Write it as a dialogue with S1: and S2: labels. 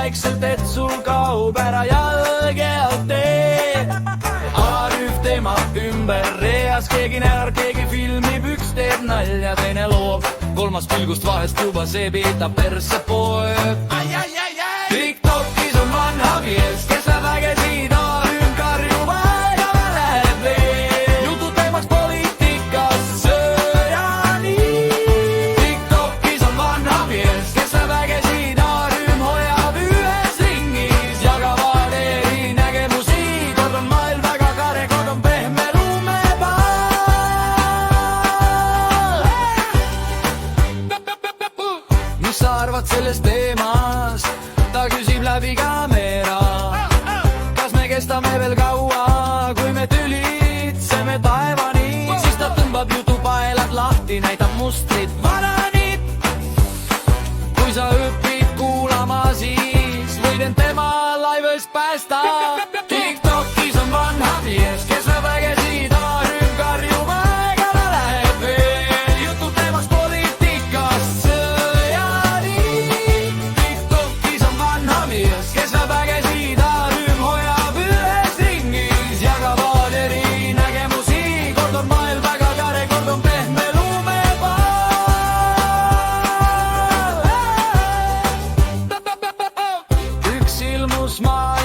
S1: vaikselt, et sul kaob ära jalg ja tee. A-rühm tema ümber reas, keegi näär, keegi filmib, üks teeb nalja, teine loob, kolmas pilgust vahest juba see pidab persse poeb. TikTokis on vanha mees, kes läheb ägesid A-rühm karjuma ja läheb veel jutu teemaks poliitikasse ja nii. TikTokis on vanha mees, kes läheb ägesid A-rühm hoiab ühes ringis, jagavad erinägemusi, kord on maailm väga kare, kord on pehme lumepall. Mis sa arvad sellest teemast? Ta küsib läbi kaamera, kas me kestame veel kaua, kui me tülitseme taevani. Siis ta tõmbab jutupaelad lahti, näitab mustrit, vananib. Kui sa õpid kuulama, siis võid end tema laivest päästa. TikTokis on vanha mees, kes läheb ägesid A-rühm karjuma ja ta läheb veel jutu teemaks poliitikasse ja nii. TikTokis on vanha mees, kes läheb ägesid A-rühm hoiab ühes ringis, jagavad erinägemusi, kord on maailm väga kare, kord on pehme lumepall. Üks ilmus maailm